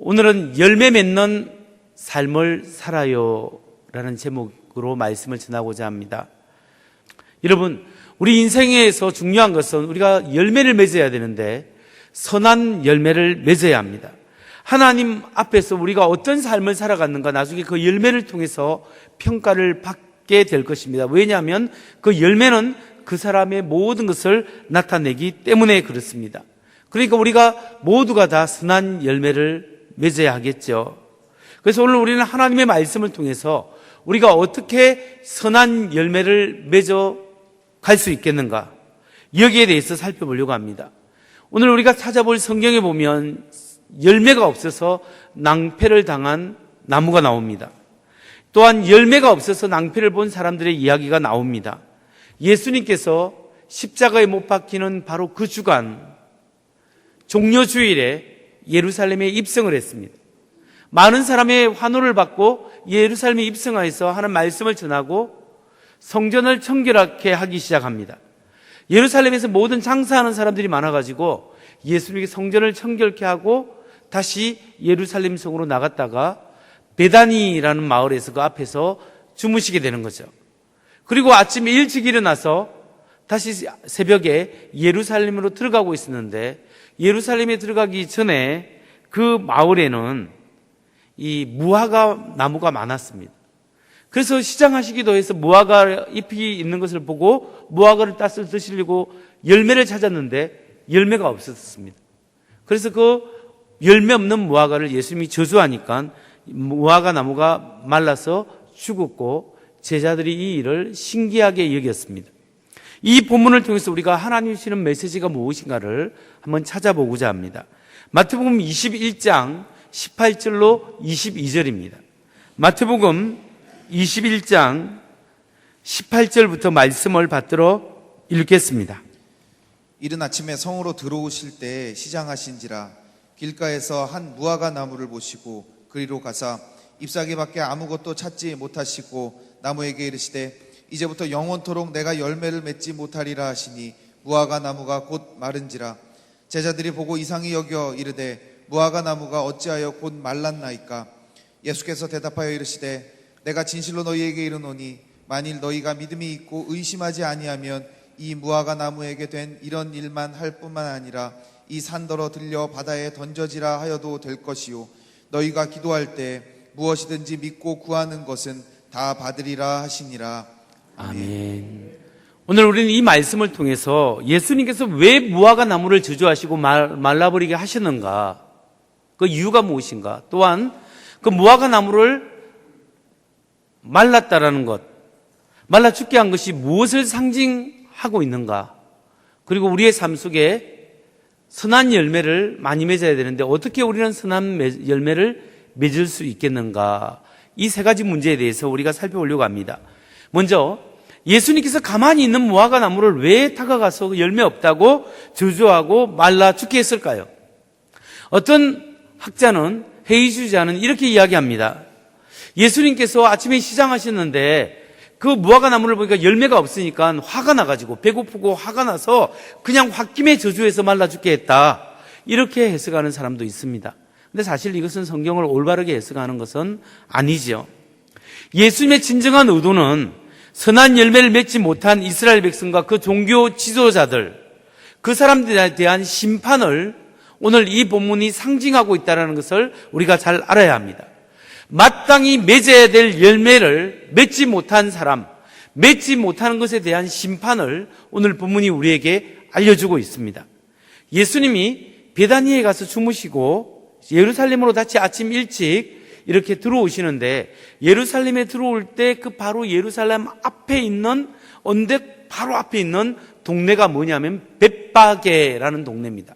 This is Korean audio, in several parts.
오늘은 열매 맺는 삶을 살아요 라는 제목으로 말씀을 전하고자 합니다. 여러분, 우리 인생에서 중요한 것은 우리가 열매를 맺어야 되는데 선한 열매를 맺어야 합니다. 하나님 앞에서 우리가 어떤 삶을 살아갔는가 나중에 그 열매를 통해서 평가를 받게 될 것입니다. 왜냐하면 그 열매는 그 사람의 모든 것을 나타내기 때문에 그렇습니다. 그러니까 우리가 모두가 다 선한 열매를 맺어야 하겠죠. 그래서 오늘 우리는 하나님의 말씀을 통해서 우리가 어떻게 선한 열매를 맺어 갈 수 있겠는가, 여기에 대해서 살펴보려고 합니다. 오늘 우리가 찾아볼 성경에 보면 열매가 없어서 낭패를 당한 나무가 나옵니다. 또한 열매가 없어서 낭패를 본 사람들의 이야기가 나옵니다. 예수님께서 십자가에 못 박히는 바로 그 주간 종려주일에 예루살렘에 입성을 했습니다. 많은 사람의 환호를 받고 예루살렘에 입성하여서 하는 말씀을 전하고 성전을 청결하게 하기 시작합니다. 예루살렘에서 모든 장사하는 사람들이 많아가지고 예수님이 성전을 청결케 하고 다시 예루살렘 성으로 나갔다가 베다니라는 마을에서 그 앞에서 주무시게 되는 거죠. 그리고 아침에 일찍 일어나서 다시 새벽에 예루살렘으로 들어가고 있었는데 예루살렘에 들어가기 전에 그 마을에는 이 무화과 나무가 많았습니다. 그래서 시장하시기도 해서 무화과 잎이 있는 것을 보고 무화과를 따서 드시려고 열매를 찾았는데 열매가 없었습니다. 그래서 그 열매 없는 무화과를 예수님이 저주하니까 무화과 나무가 말라서 죽었고 제자들이 이 일을 신기하게 여겼습니다. 이 본문을 통해서 우리가 하나님 주시는 메시지가 무엇인가를 한번 찾아보고자 합니다. 마태복음 21장 18절로 22절입니다. 마태복음 21장 18절부터 말씀을 받들어 읽겠습니다. 이른 아침에 성으로 들어오실 때 시장하신지라 길가에서 한 무화과 나무를 보시고 그리로 가사 잎사귀밖에 아무것도 찾지 못하시고 나무에게 이르시되 이제부터 영원토록 내가 열매를 맺지 못하리라 하시니 무화과 나무가 곧 마른지라. 제자들이 보고 이상히 여겨 이르되 무화과 나무가 어찌하여 곧 말랐나이까. 예수께서 대답하여 이르시되 내가 진실로 너희에게 이르노니 만일 너희가 믿음이 있고 의심하지 아니하면 이 무화과 나무에게 된 이런 일만 할 뿐만 아니라 이 산더러 들려 바다에 던져지라 하여도 될 것이요 너희가 기도할 때 무엇이든지 믿고 구하는 것은 다 받으리라 하시니라. 아멘. 오늘 우리는 이 말씀을 통해서 예수님께서 왜 무화과 나무를 저주하시고 말라버리게 하시는가, 그 이유가 무엇인가, 또한 그 무화과 나무를 말랐다라는 것, 말라 죽게 한 것이 무엇을 상징하고 있는가, 그리고 우리의 삶 속에 선한 열매를 많이 맺어야 되는데 어떻게 우리는 선한 열매를 맺을 수 있겠는가, 이 세 가지 문제에 대해서 우리가 살펴보려고 합니다. 먼저 예수님께서 가만히 있는 무화과 나무를 왜 다가가서 열매 없다고 저주하고 말라 죽게 했을까요? 어떤 학자는, 회의주자는 이렇게 이야기합니다. 예수님께서 아침에 시장하셨는데 그 무화과 나무를 보니까 열매가 없으니까 화가 나가지고 배고프고 화가 나서 그냥 홧김에 저주해서 말라 죽게 했다, 이렇게 해석하는 사람도 있습니다. 근데 사실 이것은 성경을 올바르게 해석하는 것은 아니죠. 예수님의 진정한 의도는 선한 열매를 맺지 못한 이스라엘 백성과 그 종교 지도자들, 그 사람들에 대한 심판을 오늘 이 본문이 상징하고 있다는 것을 우리가 잘 알아야 합니다. 마땅히 맺어야 될 열매를 맺지 못한 사람, 맺지 못하는 것에 대한 심판을 오늘 본문이 우리에게 알려주고 있습니다. 예수님이 베다니에 가서 주무시고 예루살렘으로 다시 아침 일찍 이렇게 들어오시는데 예루살렘에 들어올 때 그 바로 예루살렘 앞에 있는, 언덕 바로 앞에 있는 동네가 뭐냐면 벳바게라는 동네입니다.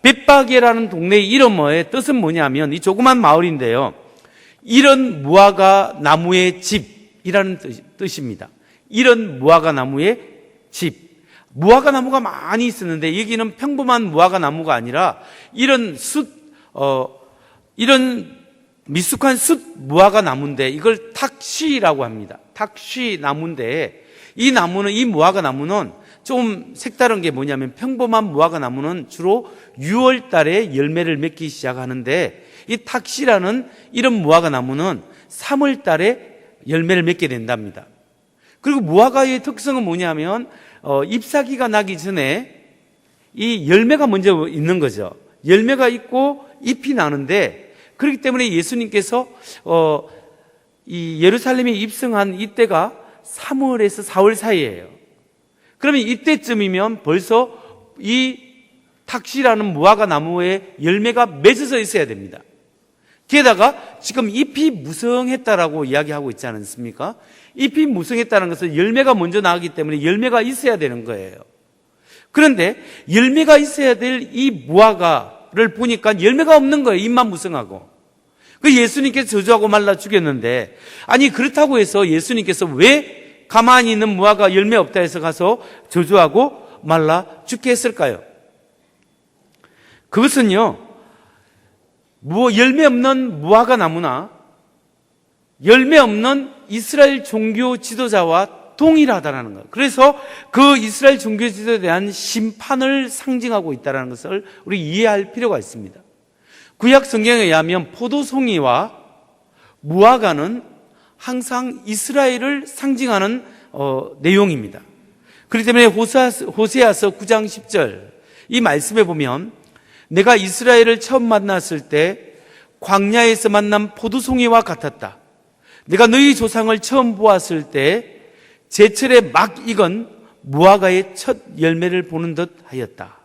벳바게라는 동네의 이름의 뜻은 뭐냐면 이 조그만 마을인데요, 이런 무화과 나무의 집이라는 뜻입니다. 이런 무화과 나무의 집. 무화과 나무가 많이 있었는데 여기는 평범한 무화과 나무가 아니라 이런 이런 미숙한 숯 무화과 나무인데 이걸 탁쉬라고 합니다. 탁쉬 나무인데 이 나무는, 이 무화과 나무는 좀 색다른 게 뭐냐면 평범한 무화과 나무는 주로 6월 달에 열매를 맺기 시작하는데 이 탁시라는 이런 무화과 나무는 3월 달에 열매를 맺게 된답니다. 그리고 무화과의 특성은 뭐냐면 잎사귀가 나기 전에 이 열매가 먼저 있는 거죠. 열매가 있고 잎이 나는데 그렇기 때문에 예수님께서 이 예루살렘에 입성한 이때가 3월에서 4월 사이예요. 그러면 이때쯤이면 벌써 이 탁시라는 무화과 나무에 열매가 맺어져 있어야 됩니다. 게다가 지금 잎이 무성했다라고 이야기하고 있지 않습니까? 잎이 무성했다는 것은 열매가 먼저 나오기 때문에 열매가 있어야 되는 거예요. 그런데 열매가 있어야 될 이 무화과를 보니까 열매가 없는 거예요. 잎만 무성하고. 그 예수님께서 저주하고 말라 죽였는데, 아니 그렇다고 해서 예수님께서 왜 가만히 있는 무화과 열매 없다 해서 가서 저주하고 말라 죽게 했을까요? 그것은요, 열매 없는 무화과 나무나 열매 없는 이스라엘 종교 지도자와 동일하다는 것. 그래서 그 이스라엘 종교 지도자에 대한 심판을 상징하고 있다는 것을 우리 이해할 필요가 있습니다. 구약 성경에 의하면 포도송이와 무화과는 항상 이스라엘을 상징하는 내용입니다. 그렇기 때문에 호세아서 9장 10절 이 말씀에 보면 내가 이스라엘을 처음 만났을 때 광야에서 만난 포도송이와 같았다. 내가 너희 조상을 처음 보았을 때 제철에 막 익은 무화과의 첫 열매를 보는 듯 하였다.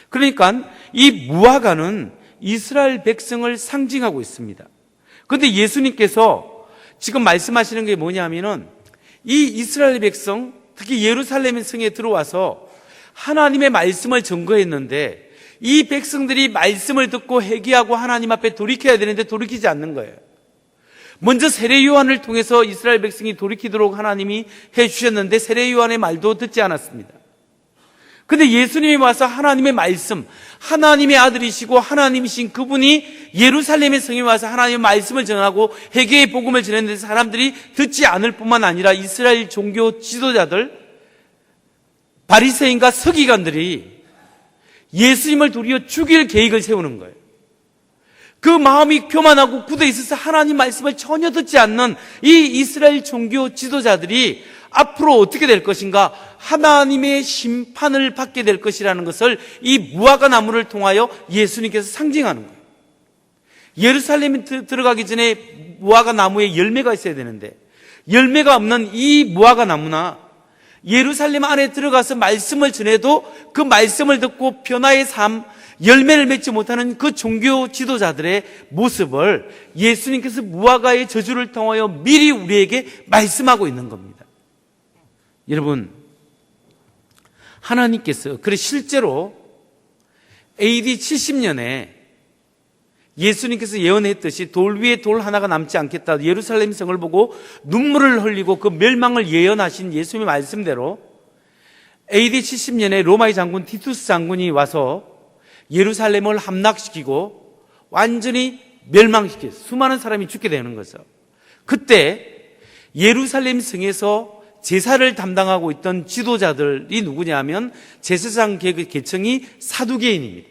그러니까 이 무화과는 이스라엘 백성을 상징하고 있습니다. 그런데 예수님께서 지금 말씀하시는 게 뭐냐면은 이 이스라엘 백성, 특히 예루살렘 성에 들어와서 하나님의 말씀을 증거했는데 이 백성들이 말씀을 듣고 회개하고 하나님 앞에 돌이켜야 되는데 돌이키지 않는 거예요. 먼저 세례 요한을 통해서 이스라엘 백성이 돌이키도록 하나님이 해주셨는데 세례 요한의 말도 듣지 않았습니다. 근데 예수님이 와서 하나님의 말씀, 하나님의 아들이시고 하나님이신 그분이 예루살렘의 성에 와서 하나님의 말씀을 전하고 회개의 복음을 전했는데 사람들이 듣지 않을 뿐만 아니라 이스라엘 종교 지도자들, 바리새인과 서기관들이 예수님을 도리어 죽일 계획을 세우는 거예요. 그 마음이 교만하고 굳어 있어서 하나님 말씀을 전혀 듣지 않는 이 이스라엘 종교 지도자들이 앞으로 어떻게 될 것인가? 하나님의 심판을 받게 될 것이라는 것을 이 무화과 나무를 통하여 예수님께서 상징하는 거예요. 예루살렘에 들어가기 전에 무화과 나무에 열매가 있어야 되는데 열매가 없는 이 무화과 나무나 예루살렘 안에 들어가서 말씀을 전해도 그 말씀을 듣고 변화의 삶, 열매를 맺지 못하는 그 종교 지도자들의 모습을 예수님께서 무화과의 저주를 통하여 미리 우리에게 말씀하고 있는 겁니다. 여러분, 하나님께서 실제로 AD 70년에 예수님께서 예언했듯이 돌 위에 돌 하나가 남지 않겠다, 예루살렘 성을 보고 눈물을 흘리고 그 멸망을 예언하신 예수님의 말씀대로 AD 70년에 로마의 장군 티투스 장군이 와서 예루살렘을 함락시키고 완전히 멸망시켰어요. 수많은 사람이 죽게 되는 거죠. 그때 예루살렘 성에서 제사를 담당하고 있던 지도자들이 누구냐면 제사장 계층이 사두개인입니다.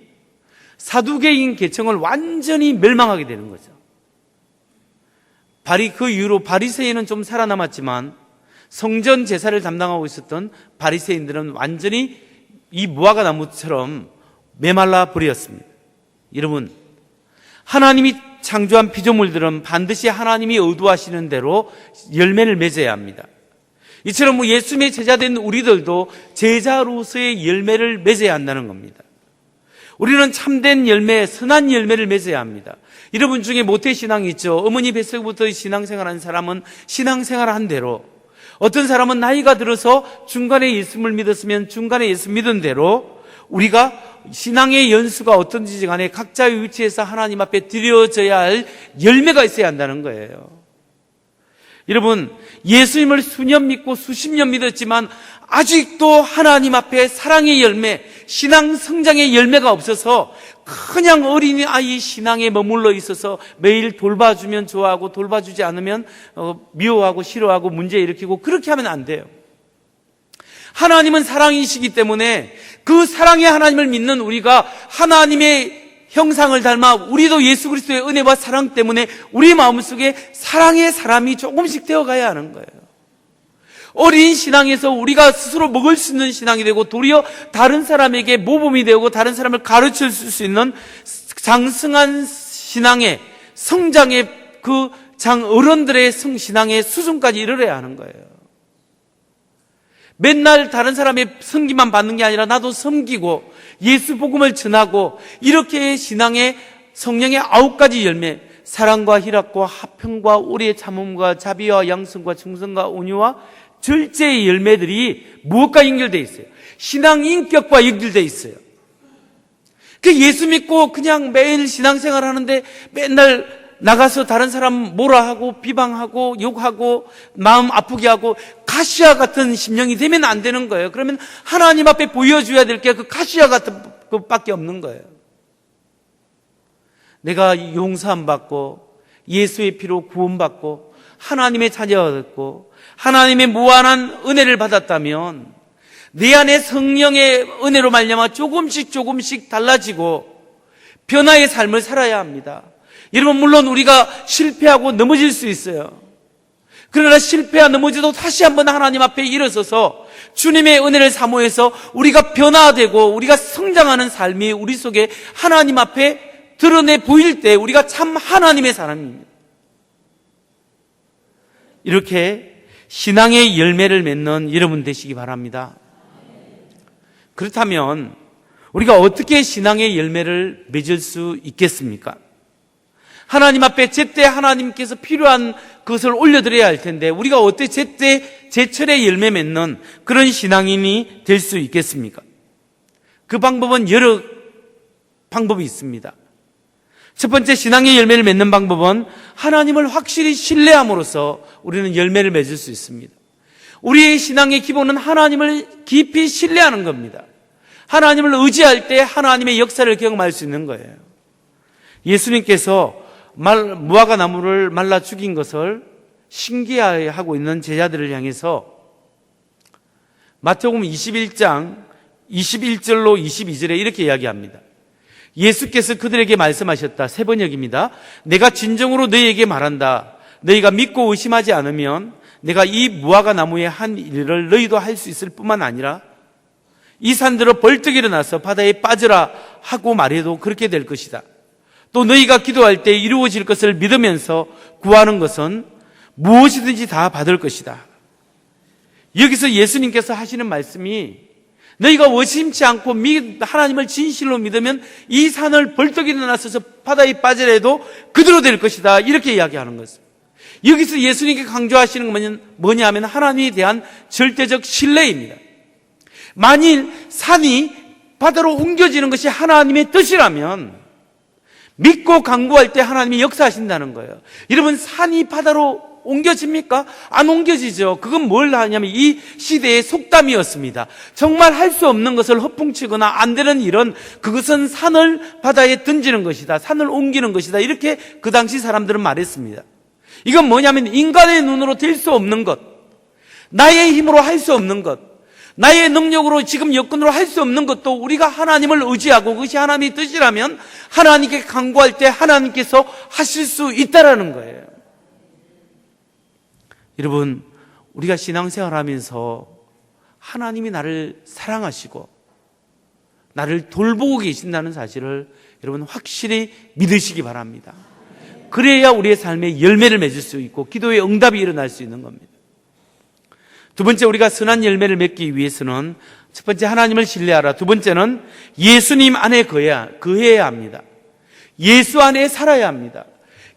사두개인 계층을 완전히 멸망하게 되는 거죠. 그 이후로 바리새인은 좀 살아남았지만 성전 제사를 담당하고 있었던 바리새인들은 완전히 이 무화과 나무처럼 메말라 버렸습니다. 여러분, 하나님이 창조한 피조물들은 반드시 하나님이 의도하시는 대로 열매를 맺어야 합니다. 이처럼 예수님의 제자된 우리들도 제자로서의 열매를 맺어야 한다는 겁니다. 우리는 참된 열매, 선한 열매를 맺어야 합니다. 여러분 중에 모태신앙이 있죠. 어머니 뱃속부터 신앙생활하는 사람은 신앙생활한 대로, 어떤 사람은 나이가 들어서 중간에 예수님을 믿었으면 중간에 예수 믿은 대로 우리가 신앙의 연수가 어떤지 간에 각자의 위치에서 하나님 앞에 드려져야 할 열매가 있어야 한다는 거예요. 여러분, 예수님을 수년 믿고 수십 년 믿었지만 아직도 하나님 앞에 사랑의 열매, 신앙 성장의 열매가 없어서 그냥 어린아이 신앙에 머물러 있어서 매일 돌봐주면 좋아하고 돌봐주지 않으면 미워하고 싫어하고 문제 일으키고 그렇게 하면 안 돼요. 하나님은 사랑이시기 때문에 그 사랑의 하나님을 믿는 우리가 하나님의 형상을 닮아 우리도 예수 그리스도의 은혜와 사랑 때문에 우리 마음속에 사랑의 사람이 조금씩 되어가야 하는 거예요. 어린 신앙에서 우리가 스스로 먹을 수 있는 신앙이 되고 도리어 다른 사람에게 모범이 되고 다른 사람을 가르칠 수 있는 장성한 신앙의 성장의 그 어른들의 신앙의 수준까지 이르러야 하는 거예요. 맨날 다른 사람의 섬기만 받는 게 아니라 나도 섬기고 예수 복음을 전하고 이렇게 신앙의 성령의 9가지 열매, 사랑과 희락과 화평과 오래 참음과 자비와 양성과 충성과 온유와 절제의 열매들이 무엇과 연결되어 있어요? 신앙 인격과 연결되어 있어요. 그 예수 믿고 그냥 매일 신앙생활 하는데 맨날 나가서 다른 사람 뭐라 하고 비방하고 욕하고 마음 아프게 하고 가시아 같은 심령이 되면 안 되는 거예요. 그러면 하나님 앞에 보여줘야 될 게 그 가시아 같은 것밖에 없는 거예요. 내가 용서함 받고 예수의 피로 구원받고 하나님의 자녀가 됐고 하나님의 무한한 은혜를 받았다면 내 안에 성령의 은혜로 말미암아 조금씩 달라지고 변화의 삶을 살아야 합니다. 여러분, 물론 우리가 실패하고 넘어질 수 있어요. 그러나 실패와 넘어져도 다시 한번 하나님 앞에 일어서서 주님의 은혜를 사모해서 우리가 변화되고 우리가 성장하는 삶이 우리 속에 하나님 앞에 드러내 보일 때 우리가 참 하나님의 사람입니다. 이렇게 신앙의 열매를 맺는 여러분 되시기 바랍니다. 그렇다면 우리가 어떻게 신앙의 열매를 맺을 수 있겠습니까? 하나님 앞에 제때 하나님께서 필요한 것을 올려드려야 할 텐데 우리가 어떻게 제때 제철에 열매 맺는 그런 신앙인이 될 수 있겠습니까? 그 방법은 여러 방법이 있습니다. 첫 번째, 신앙의 열매를 맺는 방법은 하나님을 확실히 신뢰함으로써 우리는 열매를 맺을 수 있습니다. 우리의 신앙의 기본은 하나님을 깊이 신뢰하는 겁니다. 하나님을 의지할 때 하나님의 역사를 경험할 수 있는 거예요. 예수님께서 무화과 나무를 말라 죽인 것을 신기해하고 있는 제자들을 향해서 마태복음 21장 21절로 22절에 이렇게 이야기합니다. 예수께서 그들에게 말씀하셨다. 세 번역입니다. 내가 진정으로 너희에게 말한다. 너희가 믿고 의심하지 않으면 내가 이 무화과 나무의 한 일을 너희도 할 수 있을 뿐만 아니라 이 산들어 벌떡 일어나서 바다에 빠져라 하고 말해도 그렇게 될 것이다. 또 너희가 기도할 때 이루어질 것을 믿으면서 구하는 것은 무엇이든지 다 받을 것이다. 여기서 예수님께서 하시는 말씀이 너희가 의심치 않고 하나님을 진실로 믿으면 이 산을 벌떡 일어나서 바다에 빠지라 해도 그대로 될 것이다. 이렇게 이야기하는 것입니다. 여기서 예수님께 강조하시는 것은 뭐냐 하면 하나님에 대한 절대적 신뢰입니다. 만일 산이 바다로 옮겨지는 것이 하나님의 뜻이라면 믿고 간구할 때 하나님이 역사하신다는 거예요. 여러분, 산이 바다로 옮겨집니까? 안 옮겨지죠. 그건 뭘 하냐면 이 시대의 속담이었습니다. 정말 할 수 없는 것을 허풍치거나 안 되는 일은 그것은 산을 바다에 던지는 것이다. 산을 옮기는 것이다. 이렇게 그 당시 사람들은 말했습니다. 이건 뭐냐면 인간의 눈으로 될 수 없는 것, 나의 힘으로 할 수 없는 것, 나의 능력으로 지금 여건으로 할 수 없는 것도 우리가 하나님을 의지하고 그것이 하나님의 뜻이라면 하나님께 간구할 때 하나님께서 하실 수 있다라는 거예요. 여러분, 우리가 신앙생활하면서 하나님이 나를 사랑하시고 나를 돌보고 계신다는 사실을 여러분 확실히 믿으시기 바랍니다. 그래야 우리의 삶에 열매를 맺을 수 있고 기도의 응답이 일어날 수 있는 겁니다. 두 번째, 우리가 선한 열매를 맺기 위해서는 첫 번째, 하나님을 신뢰하라. 두 번째는 예수님 안에 거해야 합니다. 예수 안에 살아야 합니다.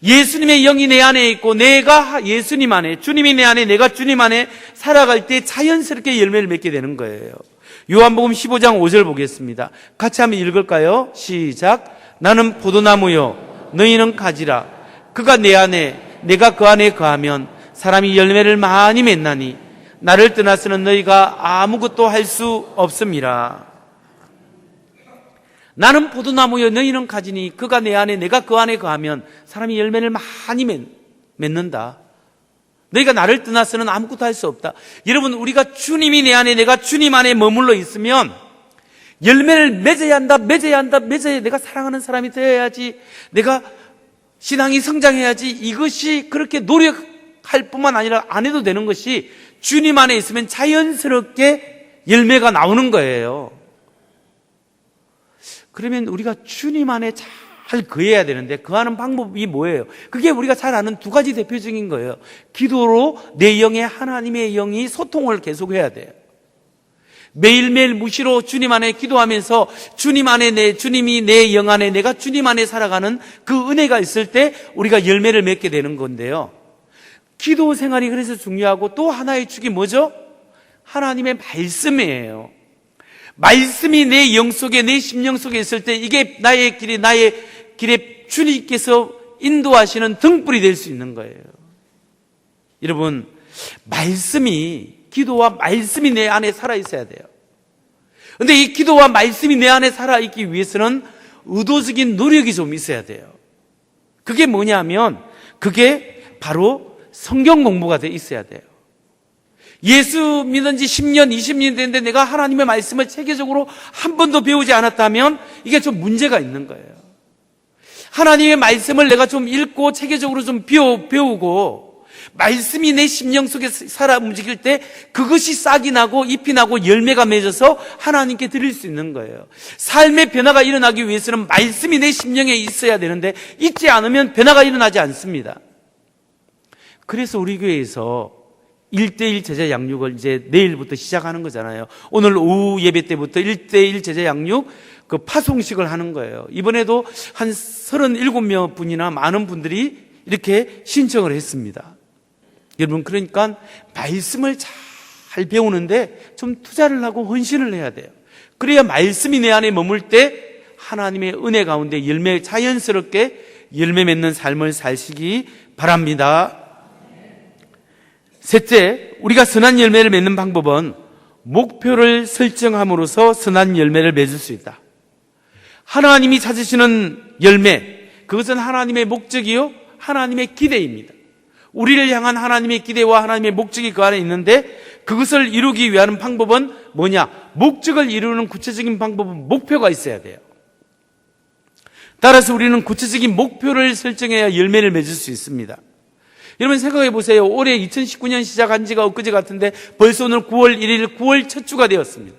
예수님의 영이 내 안에 있고 내가 예수님 안에, 주님이 내 안에, 내가 주님 안에 살아갈 때 자연스럽게 열매를 맺게 되는 거예요. 요한복음 15장 5절 보겠습니다. 같이 한번 읽을까요? 시작. 나는 포도나무요 너희는 가지라. 그가 내 안에 내가 그 안에 거하면 사람이 열매를 많이 맺나니 나를 떠나서는 너희가 아무것도 할 수 없음이라. 나는 포도나무여 너희는 가지니 그가 내 안에 내가 그 안에 거하면 사람이 열매를 많이 맺는다. 너희가 나를 떠나서는 아무것도 할 수 없다. 여러분, 우리가 주님이 내 안에, 내가 주님 안에 머물러 있으면 열매를 맺어야 한다. 내가 사랑하는 사람이 되어야지. 내가 신앙이 성장해야지. 이것이 그렇게 노력할 뿐만 아니라 안 해도 되는 것이 주님 안에 있으면 자연스럽게 열매가 나오는 거예요. 그러면 우리가 주님 안에 잘 거해야 되는데 거하는 방법이 뭐예요? 그게 우리가 잘 아는 두 가지 대표적인 거예요. 기도로 내 영에 하나님의 영이 소통을 계속해야 돼요. 매일매일 무시로 주님 안에 기도하면서 주님이 내 영 안에, 내가 주님 안에 살아가는 그 은혜가 있을 때 우리가 열매를 맺게 되는 건데요. 기도 생활이 그래서 중요하고 또 하나의 축이 뭐죠? 하나님의 말씀이에요. 말씀이 내 영 속에, 내 심령 속에 있을 때 이게 나의 길에 주님께서 인도하시는 등불이 될 수 있는 거예요. 여러분, 기도와 말씀이 내 안에 살아있어야 돼요. 근데 이 기도와 말씀이 내 안에 살아있기 위해서는 의도적인 노력이 좀 있어야 돼요. 그게 뭐냐면 그게 바로 성경 공부가 돼 있어야 돼요. 예수 믿은 지 10년, 20년 됐는데 내가 하나님의 말씀을 체계적으로 한 번도 배우지 않았다면 이게 좀 문제가 있는 거예요. 하나님의 말씀을 내가 좀 읽고 체계적으로 좀 배우고 말씀이 내 심령 속에 살아 움직일 때 그것이 싹이 나고 잎이 나고 열매가 맺어서 하나님께 드릴 수 있는 거예요. 삶의 변화가 일어나기 위해서는 말씀이 내 심령에 있어야 되는데 있지 않으면 변화가 일어나지 않습니다. 그래서 우리 교회에서 1:1 제자 양육을 이제 내일부터 시작하는 거잖아요. 오늘 오후 예배 때부터 1:1 제자 양육 그 파송식을 하는 거예요. 이번에도 한 37명 분이나 많은 분들이 이렇게 신청을 했습니다. 여러분, 그러니까 말씀을 잘 배우는데 좀 투자를 하고 헌신을 해야 돼요. 그래야 말씀이 내 안에 머물 때 하나님의 은혜 가운데 자연스럽게 열매 맺는 삶을 사시기 바랍니다. 셋째, 우리가 선한 열매를 맺는 방법은 목표를 설정함으로써 선한 열매를 맺을 수 있다. 하나님이 찾으시는 열매, 그것은 하나님의 목적이요, 하나님의 기대입니다. 우리를 향한 하나님의 기대와 하나님의 목적이 그 안에 있는데 그것을 이루기 위한 방법은 뭐냐? 목적을 이루는 구체적인 방법은 목표가 있어야 돼요. 따라서 우리는 구체적인 목표를 설정해야 열매를 맺을 수 있습니다. 여러분 생각해 보세요. 올해 2019년 시작한 지가 엊그제 같은데 벌써 오늘 9월 1일 9월 첫 주가 되었습니다.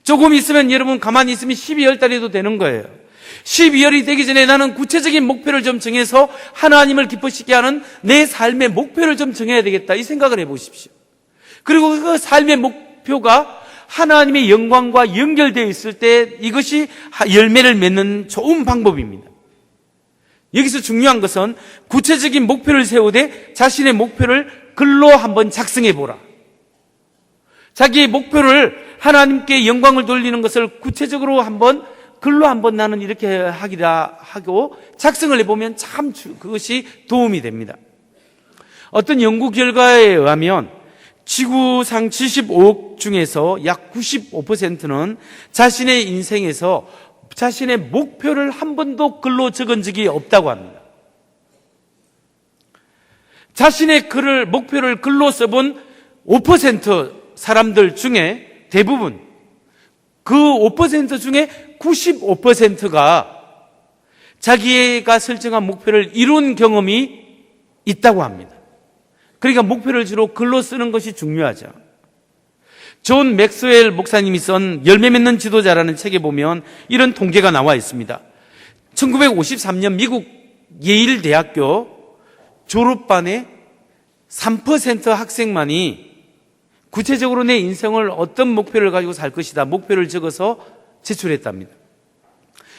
조금 있으면 여러분 가만히 있으면 12월 달에도 되는 거예요. 12월이 되기 전에 나는 구체적인 목표를 좀 정해서 하나님을 기쁘시게 하는 내 삶의 목표를 좀 정해야 되겠다, 이 생각을 해보십시오. 그리고 그 삶의 목표가 하나님의 영광과 연결되어 있을 때 이것이 열매를 맺는 좋은 방법입니다. 여기서 중요한 것은 구체적인 목표를 세우되 자신의 목표를 글로 한번 작성해 보라. 자기의 목표를 하나님께 영광을 돌리는 것을 구체적으로 글로 한번 나는 이렇게 하기라 하고 작성을 해보면 참 그것이 도움이 됩니다. 어떤 연구 결과에 의하면 지구상 75억 중에서 약 95%는 자신의 인생에서 자신의 목표를 한 번도 글로 적은 적이 없다고 합니다. 자신의 목표를 글로 써본 5% 사람들 중에 대부분 그 5% 중에 95%가 자기가 설정한 목표를 이룬 경험이 있다고 합니다. 그러니까 목표를 주로 글로 쓰는 것이 중요하죠. 존 맥스웰 목사님이 쓴 열매 맺는 지도자라는 책에 보면 이런 통계가 나와 있습니다. 1953년 미국 예일 대학교 졸업반의 3% 학생만이 구체적으로 내 인생을 어떤 목표를 가지고 살 것이다, 목표를 적어서 제출했답니다.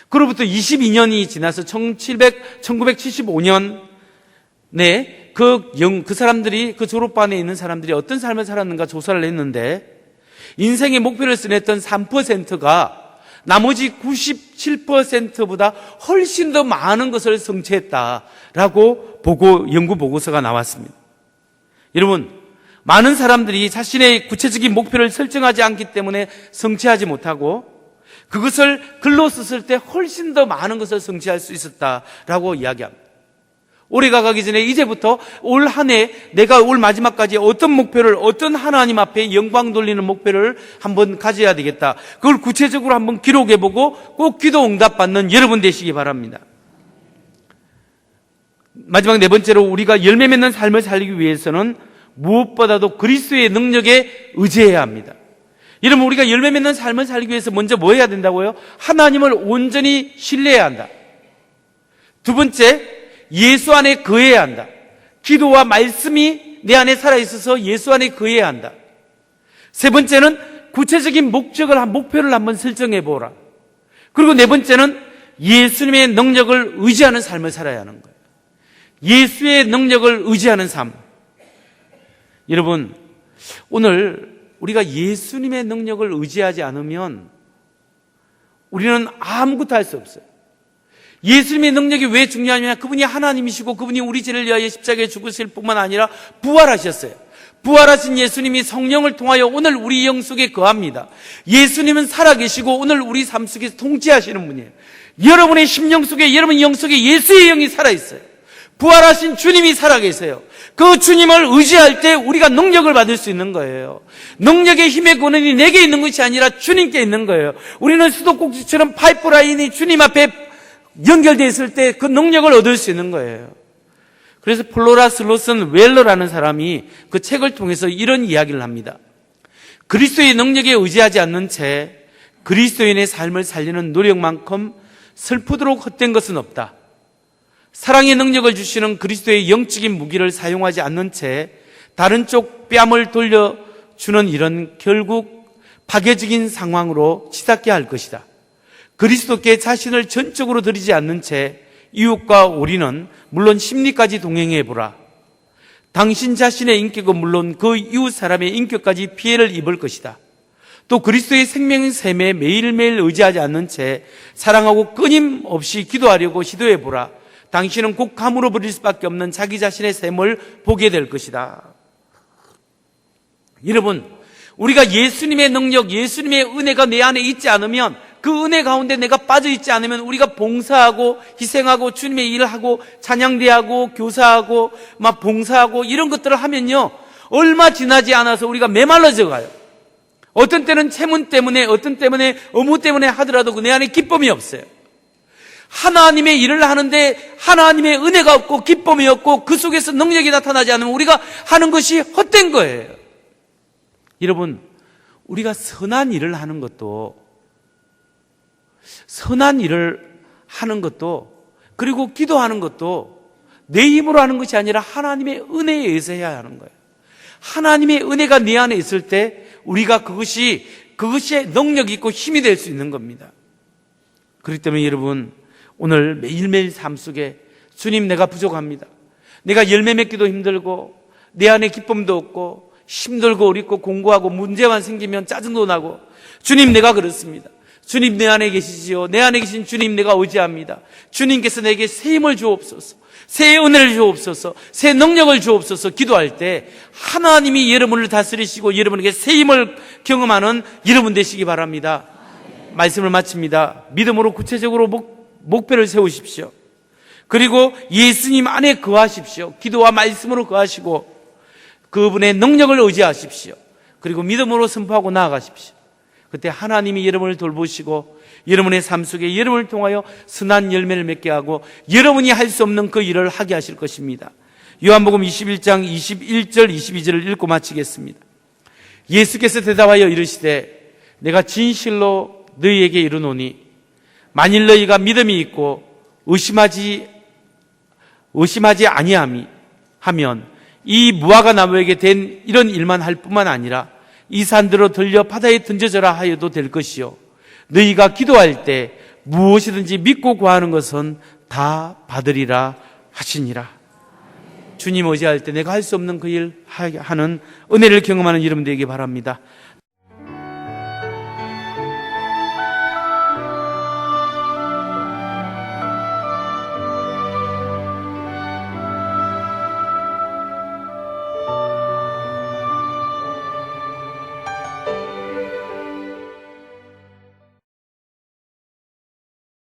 그로부터 22년이 지나서 1975년에 그 사람들이, 그 졸업반에 있는 사람들이 어떤 삶을 살았는가 조사를 했는데 인생의 목표를 써냈던 3%가 나머지 97%보다 훨씬 더 많은 것을 성취했다라고 연구 보고서가 나왔습니다. 여러분, 많은 사람들이 자신의 구체적인 목표를 설정하지 않기 때문에 성취하지 못하고 그것을 글로 썼을 때 훨씬 더 많은 것을 성취할 수 있었다라고 이야기합니다. 올해가 가기 전에 이제부터 올 한 해 내가 올 마지막까지 어떤 목표를, 어떤 하나님 앞에 영광 돌리는 목표를 한번 가져야 되겠다. 그걸 구체적으로 한번 기록해보고 꼭 기도 응답 받는 여러분 되시기 바랍니다. 마지막 네 번째로 우리가 열매 맺는 삶을 살기 위해서는 무엇보다도 그리스도의 능력에 의지해야 합니다. 여러분, 우리가 열매 맺는 삶을 살기 위해서 먼저 뭐 해야 된다고요? 하나님을 온전히 신뢰해야 한다. 두 번째, 예수 안에 거해야 한다. 기도와 말씀이 내 안에 살아있어서 예수 안에 거해야 한다. 세 번째는 구체적인 목표를 한번 설정해 보라. 그리고 네 번째는 예수님의 능력을 의지하는 삶을 살아야 하는 거예요. 예수의 능력을 의지하는 삶. 여러분, 오늘 우리가 예수님의 능력을 의지하지 않으면 우리는 아무것도 할 수 없어요. 예수님의 능력이 왜 중요하냐면 그분이 하나님이시고 그분이 우리 죄를 위하여 십자가에 죽으실 뿐만 아니라 부활하셨어요. 부활하신 예수님이 성령을 통하여 오늘 우리 영 속에 거합니다. 예수님은 살아계시고 오늘 우리 삶 속에서 통치하시는 분이에요. 여러분의 심령 속에, 여러분 영 속에 예수의 영이 살아있어요. 부활하신 주님이 살아계세요. 그 주님을 의지할 때 우리가 능력을 받을 수 있는 거예요. 능력의 힘의 권한이 내게 있는 것이 아니라 주님께 있는 거예요. 우리는 수도꼭지처럼 파이프라인이 주님 앞에 연결되어 있을 때 그 능력을 얻을 수 있는 거예요. 그래서 플로라 슬로슨 웰러라는 사람이 그 책을 통해서 이런 이야기를 합니다. 그리스도의 능력에 의지하지 않는 채 그리스도인의 삶을 살리는 노력만큼 슬프도록 헛된 것은 없다. 사랑의 능력을 주시는 그리스도의 영적인 무기를 사용하지 않는 채 다른 쪽 뺨을 돌려주는 일은 결국 파괴적인 상황으로 치닫게 할 것이다. 그리스도께 자신을 전적으로 드리지 않는 채 이웃과 우리는 물론 심리까지 동행해보라. 당신 자신의 인격은 물론 그 이웃 사람의 인격까지 피해를 입을 것이다. 또 그리스도의 생명의 셈에 매일매일 의지하지 않는 채 사랑하고 끊임없이 기도하려고 시도해보라. 당신은 곧 감으로 버릴 수밖에 없는 자기 자신의 셈을 보게 될 것이다. 여러분, 우리가 예수님의 능력, 예수님의 은혜가 내 안에 있지 않으면, 그 은혜 가운데 내가 빠져 있지 않으면 우리가 봉사하고 희생하고 주님의 일을 하고 찬양대하고 교사하고 막 봉사하고 이런 것들을 하면요, 얼마 지나지 않아서 우리가 메말라져 가요. 어떤 때는 채문 때문에, 어떤 때문에 업무 때문에 하더라도 내 안에 기쁨이 없어요. 하나님의 일을 하는데 하나님의 은혜가 없고 기쁨이 없고 그 속에서 능력이 나타나지 않으면 우리가 하는 것이 헛된 거예요. 여러분, 우리가 선한 일을 하는 것도 그리고 기도하는 것도 내 힘으로 하는 것이 아니라 하나님의 은혜에 의해서 해야 하는 거예요. 하나님의 은혜가 내 안에 있을 때 우리가 그것이 능력이 있고 힘이 될 수 있는 겁니다. 그렇기 때문에 여러분, 오늘 매일매일 삶 속에 주님, 내가 부족합니다. 내가 열매 맺기도 힘들고 내 안에 기쁨도 없고 힘들고 어렵고 공부하고 문제만 생기면 짜증도 나고, 주님, 내가 그렇습니다. 주님, 내 안에 계시지요. 내 안에 계신 주님, 내가 의지합니다. 주님께서 내게 새 힘을 주옵소서, 새 은혜를 주옵소서, 새 능력을 주옵소서 기도할 때 하나님이 여러분을 다스리시고 여러분에게 새 힘을 경험하는 여러분 되시기 바랍니다. 말씀을 마칩니다. 믿음으로 구체적으로 목표를 세우십시오. 그리고 예수님 안에 거하십시오. 기도와 말씀으로 거하시고 그분의 능력을 의지하십시오. 그리고 믿음으로 선포하고 나아가십시오. 그때 하나님이 여러분을 돌보시고 여러분의 삶 속에 여러분을 통하여 선한 열매를 맺게 하고 여러분이 할 수 없는 그 일을 하게 하실 것입니다. 요한복음 21장 21절 22절을 읽고 마치겠습니다. 예수께서 대답하여 이르시되 내가 진실로 너희에게 이르노니 만일 너희가 믿음이 있고 의심하지 아니함이 하면 이 무화과 나무에게 된 이런 일만 할 뿐만 아니라 이 산들로 들려 바다에 던져져라 하여도 될 것이요 너희가 기도할 때 무엇이든지 믿고 구하는 것은 다 받으리라 하시니라. 주님 의지할 때 내가 할 수 없는 그 일 하는 은혜를 경험하는 여러분 되기 바랍니다.